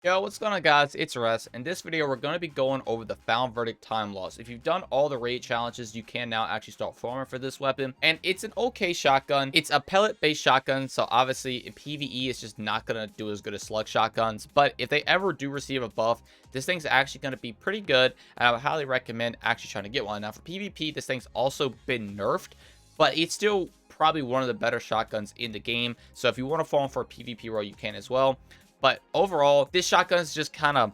Yo, what's going on, guys? It's Russ. In this video, we're going to be going over the Found Verdict Time Loss. If you've done all the raid challenges, you can now actually start farming for this weapon. And it's an okay shotgun. It's a pellet-based shotgun, so obviously in PvE, it's just not going to do as good as slug shotguns. But if they ever do receive a buff, this thing's actually going to be pretty good. And I would highly recommend actually trying to get one. Now, for PvP, this thing's also been nerfed, but it's still probably one of the better shotguns in the game. So if you want to farm for a PvP role, you can as well. But overall, this shotgun is just kind of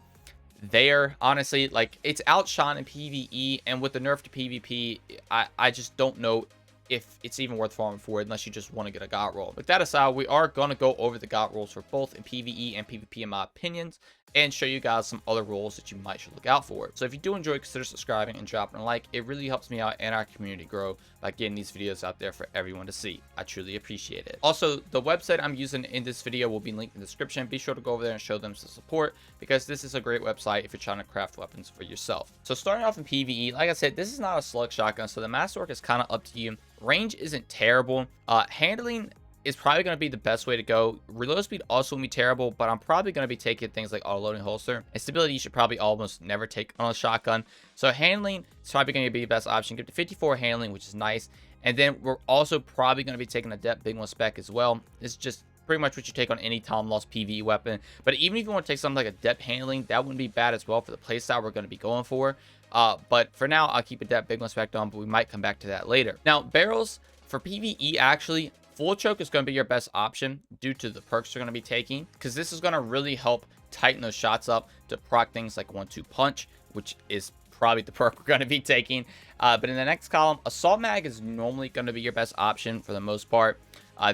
there, honestly. Like, it's outshone in PvE, and with the nerf to PvP, I just don't know if it's even worth farming for it unless you just want to get a god roll. With that aside, we are going to go over the god rolls for both in PvE and PvP in my opinions, and show you guys some other roles that you might should look out for. So if you do enjoy, consider subscribing and dropping a like. It really helps me out and our community grow by getting these videos out there for everyone to see. I truly appreciate it. Also, the website I'm using in this video will be linked in the description. Be sure to go over there and show them some support, because this is a great website if you're trying to craft weapons for yourself. So starting off in PvE, like I said, this is not a slug shotgun, so the masterwork is kind of up to you. Range isn't terrible. Handling is probably going to be the best way to go. Reload speed also won't be terrible, but I'm probably going to be taking things like auto loading holster. And stability you should probably almost never take on a shotgun. So handling is probably going to be the best option. Give to 54 handling, which is nice. And then we're also probably going to be taking a depth big one spec as well. It's just pretty much what you take on any Timelost PvE weapon. But even if you want to take something like a depth handling, that wouldn't be bad as well for the playstyle we're going to be going for. But for now, I'll keep a depth big one spec on, but we might come back to that later. Now, barrels for PvE, actually, full choke is going to be your best option due to the perks you're going to be taking, because this is going to really help tighten those shots up to proc things like 1-2 punch, which is probably the perk we're going to be taking. But in the next column, assault mag is normally going to be your best option for the most part.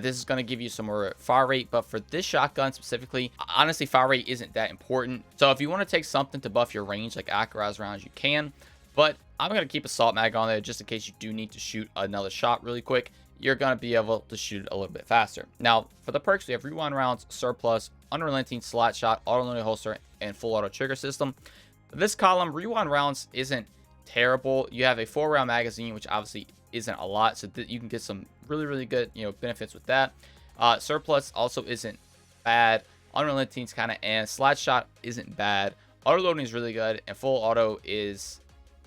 This is going to give you some more fire rate, but for this shotgun specifically, honestly, fire rate isn't that important. So if you want to take something to buff your range, like accurate rounds, you can. But I'm going to keep assault mag on there just in case you do need to shoot another shot really quick. You're going to be able to shoot a little bit faster. Now, for the perks, we have rewind rounds, surplus, unrelenting slot shot, auto loading holster, and full auto trigger system. This column, rewind rounds isn't terrible. You have a 4-round magazine, which obviously isn't a lot, so that you can get some really good benefits with that. Surplus also isn't bad. Unrelenting is kind of, and slot shot isn't bad. Auto loading is really good, and full auto is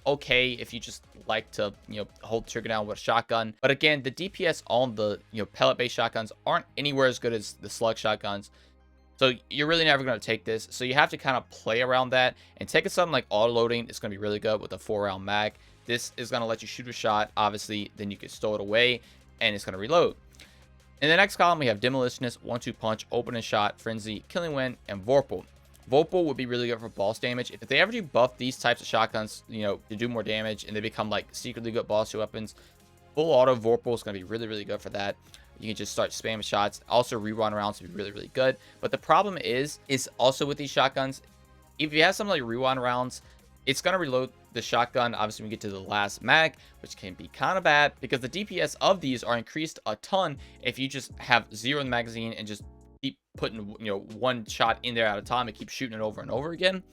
okay if you just like to hold the trigger down with a shotgun. But again, the DPS on the pellet based shotguns aren't anywhere as good as the slug shotguns, so you're really never going to take this. So you have to kind of play around that, and take something like auto loading. It's going to be really good with a 4-round mag. This is going to let you shoot a shot, obviously, then you can stow it away and it's going to reload. In the next column, we have demolitionist, 1-2 punch, open and shot, frenzy, killing wind, and vorpal. Vorpal would be really good for boss damage. If they ever do buff these types of shotguns, to do more damage, and they become like secretly good boss weapons, full auto Vorpal is going to be really good for that. You can just start spamming shots. Also, rerun rounds would be really good. But the problem is also with these shotguns, if you have something like rewind rounds, it's going to reload the shotgun, obviously, when we get to the last mag, which can be kind of bad, because the DPS of these are increased a ton if you just have 0 in the magazine and just keep putting one shot in there at a time and keep shooting it over and over again.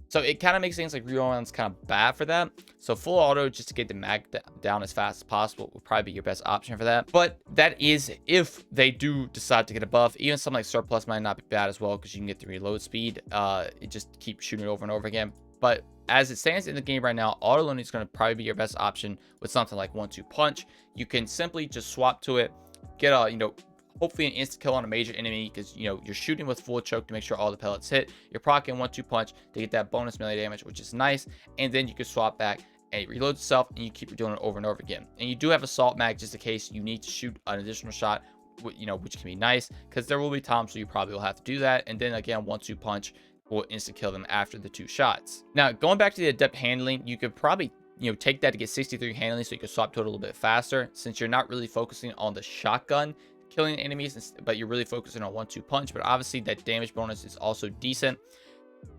So it kind of makes things like rewind rounds kind of bad for that. So full auto, just to get the mag down as fast as possible, would probably be your best option for that. But that is if they do decide to get a buff. Even something like surplus might not be bad as well, because you can get the reload speed. It just keeps shooting it over and over again. But as it stands in the game right now, auto loading is going to probably be your best option with something like 1-2 punch. You can simply just swap to it, get a hopefully an instant kill on a major enemy, because you're shooting with full choke to make sure all the pellets hit. You're proccing 1-2 punch to get that bonus melee damage, which is nice. And then you can swap back and it reloads itself, and you keep doing it over and over again. And you do have assault mag just in case you need to shoot an additional shot, which can be nice, because there will be times where you probably will have to do that. And then again, 1-2 punch will instant kill them after the 2 shots. Now, going back to the adept handling, you could probably take that to get 63 handling, so you can swap to it a little bit faster, since you're not really focusing on the shotgun killing enemies, but you're really focusing on 1-2 punch. But obviously that damage bonus is also decent.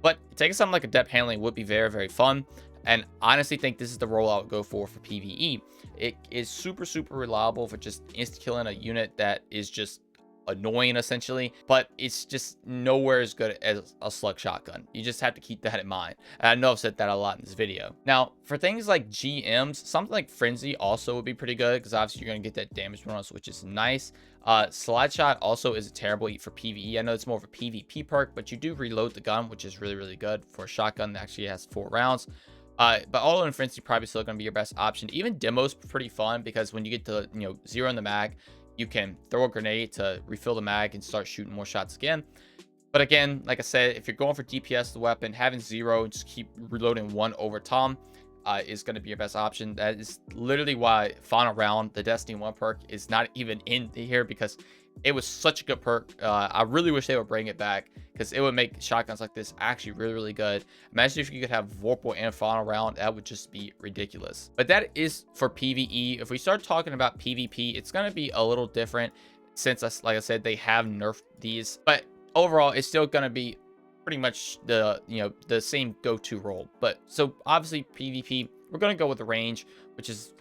But taking something like adept handling would be very fun, and honestly think this is the role I would go for PvE. It is super reliable for just insta killing a unit that is just annoying essentially, but it's just nowhere as good as a slug shotgun. You just have to keep that in mind. And I know I've said that a lot in this video. Now, for things like GMs, something like Frenzy also would be pretty good because obviously you're going to get that damage bonus, which is nice. Slide Shot also is a terrible for PvE. I know it's more of a PvP perk, but you do reload the gun, which is really, really good for a shotgun that actually has 4 rounds. But all in Frenzy probably still going to be your best option. Even Demo's pretty fun because when you get to, 0 in the mag, you can throw a grenade to refill the mag and start shooting more shots again. But again, like I said, if you're going for DPS the weapon, having 0 and just keep reloading 1 over Tom is going to be your best option. That is literally why Final Round, the Destiny 1 perk, is not even in here, because it was such a good perk. I really wish they would bring it back because it would make shotguns like this actually really, really good. Imagine if you could have Vorpal and Final Round. That would just be ridiculous. But that is for PvE. If we start talking about PvP, it's going to be a little different since, like I said, they have nerfed these. But overall, it's still going to be pretty much the the same go-to role. But so obviously PvP, we're going to go with the range, which is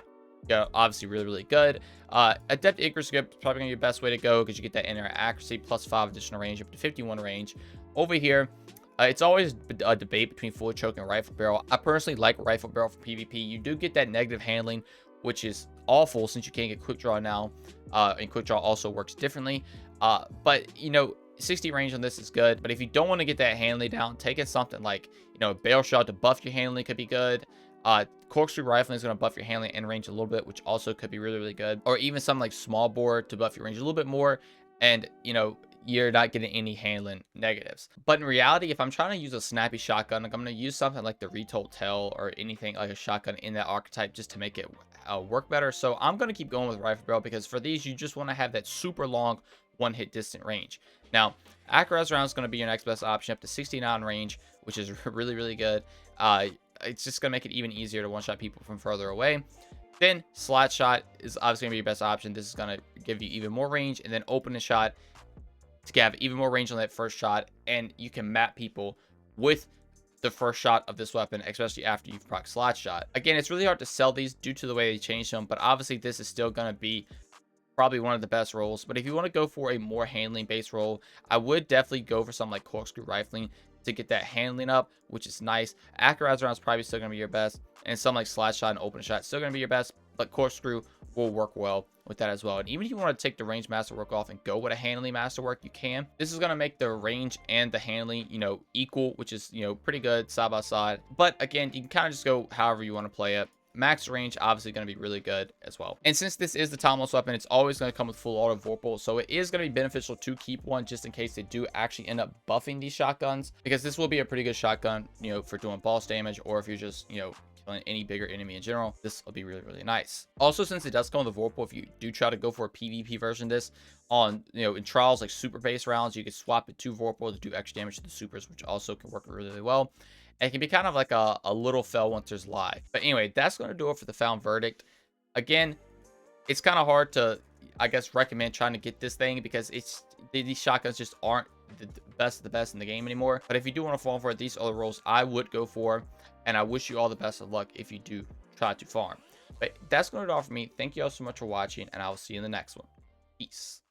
obviously really, really good. Adept Icarus Grip is probably going to be the best way to go because you get that inner accuracy plus 5 additional range up to 51 range. Over here, it's always a debate between fully choke and rifle barrel. I personally like rifle barrel for PvP. You do get that negative handling, which is awful since you can't get quick draw now, and quick draw also works differently. But 60 range on this is good. But if you don't want to get that handling down, taking something like barrel shot to buff your handling could be good. Corkscrew rifling is going to buff your handling and range a little bit, which also could be really, really good. Or even something like small bore to buff your range a little bit more, and you're not getting any handling negatives. But in reality, if I'm trying to use a snappy shotgun, like I'm going to use something like the Retold Tell or anything like a shotgun in that archetype just to make it work better. So I'm going to keep going with rifle barrel because for these, you just want to have that super long one-hit distant range. Now, Accurate round is going to be your next best option up to 69 range, which is really, really good. It's just going to make it even easier to one-shot people from further away. Then Slide Shot is obviously going to be your best option. This is going to give you even more range. And then Open Shot to have even more range on that first shot. And you can map people with the first shot of this weapon, especially after you've proc Slide Shot. Again, it's really hard to sell these due to the way they changed them. But obviously, this is still going to be probably one of the best roles. But if you want to go for a more handling based role, I would definitely go for something like Corkscrew Rifling to get that handling up, which is nice. Accurate round is probably still going to be your best, and something like Slide Shot and Open Shot still going to be your best, but Corkscrew will work well with that as well. And even if you want to take the range masterwork off and go with a handling masterwork, you can. This is going to make the range and the handling equal, which is pretty good side by side. But again, you can kind of just go however you want to play it. Max range obviously going to be really good as well. And since this is the Timelost weapon, it's always going to come with full auto Vorpal, so it is going to be beneficial to keep one just in case they do actually end up buffing these shotguns, because this will be a pretty good shotgun for doing boss damage, or if you're just killing any bigger enemy in general. This will be really, really nice. Also, since it does come with a Vorpal, if you do try to go for a PvP version of this on in trials like super base rounds, you can swap it to Vorpal to do extra damage to the supers, which also can work really, really well. And it can be kind of like a little Fellwinter's Lie. But anyway, that's going to do it for the Found Verdict. Again, it's kind of hard to, I guess, recommend trying to get this thing because these shotguns just aren't the best of the best in the game anymore. But if you do want to farm for it, these other roles I would go for. And I wish you all the best of luck if you do try to farm. But that's going to do it all for me. Thank you all so much for watching, and I will see you in the next one. Peace.